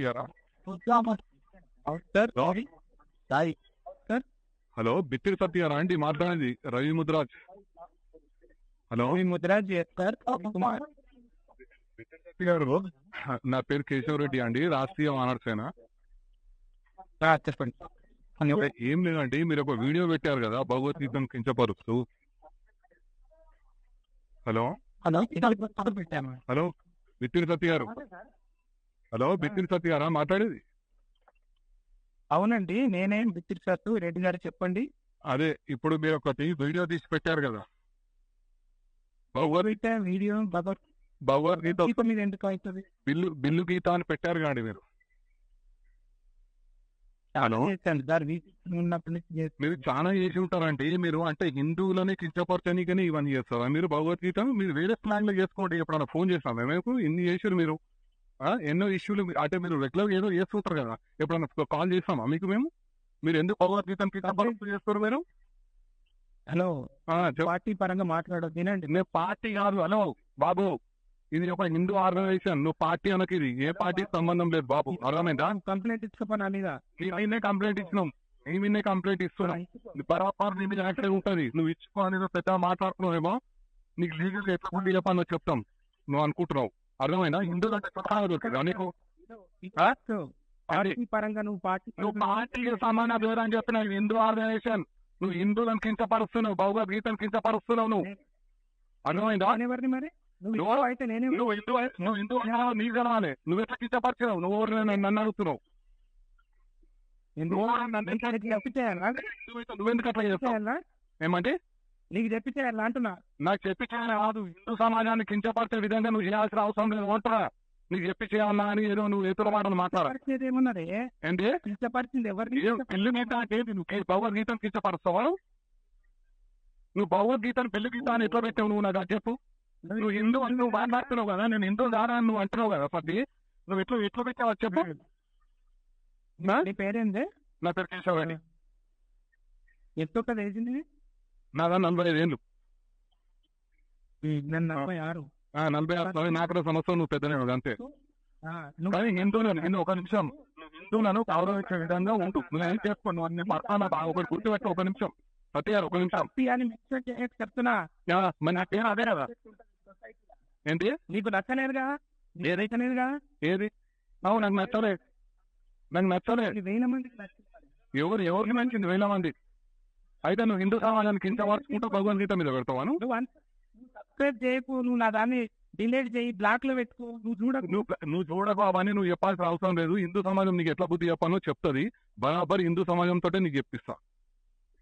గారా? Sir Sai sir hello, బిత్తిరి సత్య గారా అండి మాట్లాడేది? రవి ముద్రాజ్. హలో ముద్రాజ్ సార్ కుమార్ సత్య గారు, నా పేరు కేశవరెడ్డి అండి, రాష్ట్రీయ వానరసేన. చెప్పండి. ఏం లేదండి, మీరు ఒక వీడియో పెట్టారు కదా భగవద్గీతను కించపరుస్తూ. హలో హలో పెట్టాను. హలో బిత్తిరి సత్య గారు. హలో బిత్తిరి సత్య గారా మాట్లాడేది? అవునండి, నేనేం బిత్తిరి సార్ రెడ్డి గారు, చెప్పండి. అదే ఇప్పుడు మీరు ఒకటి వీడియో తీసి పెట్టారు కదా భగవద్గీత వీడియో భగవద్గీత మీద ఎందుకు అవుతుంది? బిల్లు గీత అని పెట్టారు కాండి మీరు. హలో, మీరు చాలా చేసి ఉంటారంటే మీరు అంటే హిందువులని కించపరచని ఇవన్నీ చేస్తారా మీరు? భగవద్గీత మీరు వేరే స్లాంగ్ లో చేసుకోండి. ఎప్పుడన్నా ఫోన్ చేస్తాం మేము ఇన్ని చేసారు మీరు. ఎన్నో ఇష్యూలు అంటే మీరు రెగ్యులర్ ఏదో చేస్తుంటారు కదా, ఎప్పుడన్నా కాల్ చేస్తామా మీకు మేము? మీరు ఎందుకు భగవద్గీతను కించపరుస్తూ చేస్తారు మీరు? హలో, పార్టీ పరంగా మాట్లాడదు వినండి. నేను పార్టీ కాదు. హలో బాబు, ఇది ఒక హిందూ ఆర్గనైజేషన్. నువ్వు పార్టీ అనకి, ఇది ఏ పార్టీకి సంబంధం లేదు బాబు, అర్థమైందా? కంప్లైంట్ ఇచ్చుకోపని అయినా కంప్లైంట్ ఇచ్చినాం, మేమిన్నే కంప్లైంట్ ఇస్తున్నాం. బరాబర్ నీ మీద యాక్టివ్ ఉంటుంది. నువ్వు ఇచ్చుకోని పెద్ద మాట్లాడుతున్నావేమో, నీకు లీగల్ ఎట్లా ఉండి చెప్పాలో చెప్తాం. నువ్వు అనుకుంటున్నావు, అర్థమైనా? హిందూ అంటే నీకు పార్టీ పరంగా నువ్వు పార్టీకి సమాన పేరు అని చెప్పిన హిందూ ఆర్గనైజేషన్. నువ్వు హిందువులను కించపరుస్తున్నావు, భగవద్గీతను కించపరుస్తున్నావు. నువ్వు అర్థమైందా? ఎవరిని మరి నువ్వు అయితే నేనే నువ్వు హిందూ నీకు కలవాలి. నువ్వు ఎట్లా కించపరిచినావు? నువ్వు నన్ను అడుగుతున్నావు. నువ్వెందుకు అట్లా చేస్తావు? ఏమంటే నీకు చెప్పించేయాలా అంటున్నా? నాకు చెప్పి చేయాలి కాదు, హిందూ సమాజాన్ని కించపరిచే విధంగా నువ్వు చేయాల్సిన అవసరం లేదు. ఓటరా నీకు చెప్పి చేయాలన్నా అని ఏదో నువ్వు ఎదురు మాటలు మాట్లాడేది ఏమన్నారే? ఏంటి కించపరిచింది ఎవరిని? పెళ్లి గీత అంటే నువ్వు భగవద్గీతను కించపరుస్తావా? నువ్వు భగవద్గీతను పెళ్లి గీత అని ఎట్లా పెట్టావు? నువ్వు నాకు చెప్పు. నువ్వు హిందూ అని నువ్వు మాట్లాడుతున్నావు కదా, నేను హిందూ దారా అని నువ్వు అంటున్నావు కదా. పది నువ్వు ఎట్లా పెట్టావు చెప్పు. నీ పేరేంది? నా పేరు కేశవ్ అండి. ఎంతో వేసింది? నాదా 45 ఏళ్ళు. 46. 46 నాకు సంవత్సరం. నువ్వు పెద్దనే అంతే. కానీ హిందువులను ఒక నిమిషం, హిందువులను గౌరవించే విధంగా ఉంటూ నువ్వేం చేసుకో. నువ్వు అన్ని పడతానా ఒకటి గుర్తుపెట్టు. ఒక నిమిషం సత్య గారు, ఒక నిమిషం చెప్తున్నా. మరి నా పేరు అదే కదా. ఏంటి నీకు నచ్చలేదుగా? ఏదైతేనేదిగా. ఏది? అవు నాకు నచ్చలేదు, నాకు నచ్చలేదు. 1000 మందికి ఎవరికి నచ్చింది? 1000 మంది అయితే నువ్వు హిందూ సమాజానికి కించపరుచుకుంటూ భగవద్గీత మీద పెడతావాను? నువ్వు సబ్స్క్రైబ్ చేయకు, నువ్వు నా దాన్ని డిలీట్ చేయి, బ్లాక్ లో పెట్టుకో. నువ్వు చూడకు, అవన్నీ నువ్వు చెప్పాల్సిన అవసరం లేదు. హిందూ సమాజం నీకు ఎట్లా బుద్ధి చెప్పానో చెప్తుంది. బరాబర్ హిందూ సమాజంతో నీకు చెప్పిస్తా.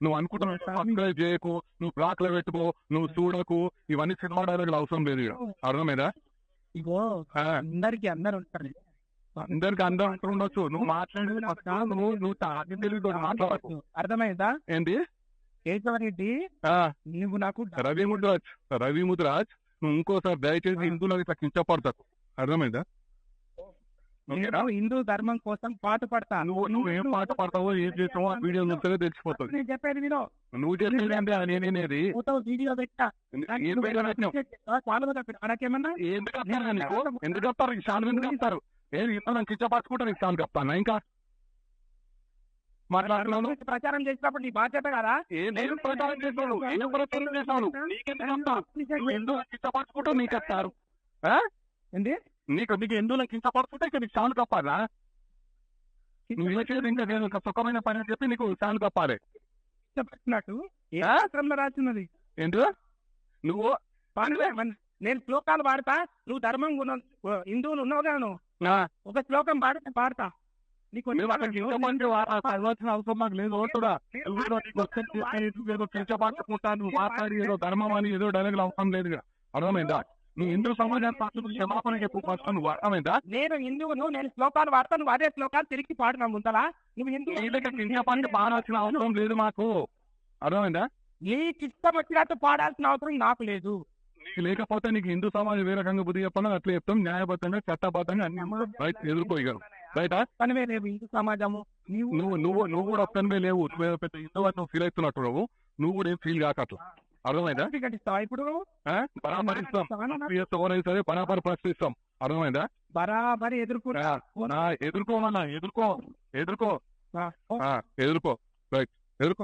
నువ్వు అనుకుంటున్నావు సబ్స్క్రైబ్ చేయకు, నువ్వు బ్లాక్ లో పెట్టుకో, నువ్వు చూడకు, ఇవన్నీ సినిమా డైలాగులు అవసరం లేదు. అర్థమైందా? ఇగో అందరికి అందరు ఉంటారు, అందరికి అందరూ అంటూ ఉండొచ్చు. నువ్వు మాట్లాడేది నువ్వు తెలివితో మాట్లాడకు. అర్థమైందా? ఏంటి కేశవరెడ్డి, నువ్వు నాకు రవి ముద్రాజ్ నువ్వు ఇంకోసారి దయచేసి హిందువులకు ఇట్లా కించపడతావు. అర్థమైందా? హిందూ ధర్మం కోసం పాట పడతా. నువ్వేం పాట పడతావో ఏం చేస్తావో ఆ వీడియో చూస్తేనే తెలిసిపోతుంది. నేను చెప్పేది వినో. నువ్వు చెప్పేది అంటే నేనేది వీడియో పెట్టా. నాకేమన్నా ఎందుకు వస్తారు? ఈ సార్లు ఎందుకు వస్తారు? ఏది ఇంత కించపరచుకుంటారు? ఈ సార్లు చెప్తాను ఇంకా మాట్లాడుతున్నాను. ప్రచారం చేసినప్పుడు నీ బాధ్యత కదా. నేను ప్రచారం చేస్తాను, నేను ప్రచారం చేస్తాను. నీకెందుకు ఎందుకు కించపరచుకుంటావు? నీకు వస్తారు ఏంటి? నీకు ఎందుకు కించపరచుకుంటే ఇక నీకు సార్లు కప్పాలా? నువ్వు చేసేది ఇంకా నేను ఒక సుఖమైన పని అని చెప్పి నీకు సార్లు కప్పాలి. చెప్పినట్టు రాస్తున్నది ఏంటి? నువ్వు నేను శ్లోకాలు పాడతా, నువ్వు ధర్మం హిందువులు ఉన్నావు కదా, నువ్వు ఒక శ్లోకం పాడతా. నీకు అవసరం నాకు లేదు. ఏదో కించపరచుకుంటా, నువ్వు మాట్లాడి ఏదో ధర్మం అని ఏదో డైలాగులు అవసరం లేదు. అర్థమైందా? నువ్వు హిందూ సమాజాన్ని క్షమాపణ చెప్పు. నువ్వు అర్థమైందా? నేను హిందువును, నేను శ్లోకాలు వాడతా, నువ్వు అదే శ్లోకాలు తిరిగి పాడినా ముందలా. నువ్వు కించపరచ బాగాల్సిన అవసరం లేదు మాకు. అర్థమైందా? నీకు ఇష్టం వచ్చినట్టు పాడాల్సిన అవసరం నాకు లేదు. లేకపోతే నీకు హిందూ సమాజం ఏ రకంగా బుద్ధి చెప్పాలో అట్లా చెప్తాం. న్యాయబద్ధంగా చట్టబద్ధంగా అన్ని ఎదుర్కోగలరు. రైటా? పనివే లేవు హిందూ సమాజము. నువ్వు కూడా ఒక్కనివే లేవు. నువ్వు పెద్ద హిందూ అని నువ్వు ఫీల్ అవుతున్నట్టు నువ్వు కూడా ఏం ఫీల్ కాకట్లా. అర్థమైందా? సర్టిఫికెట్ ఇస్తావా ఇప్పుడు? బరాబర్ ఇస్తాం. ఇస్తావా నాకు? ఎవరైనా సరే బరాబర్ ప్రశ్నిస్తాం. అర్థమైందా? బరాబరి ఎదుర్కొంటా. ఎదుర్కోమన్నా, ఎదుర్కో, ఎదుర్కో, ఎదుర్కో, రైట్, ఎదుర్కో.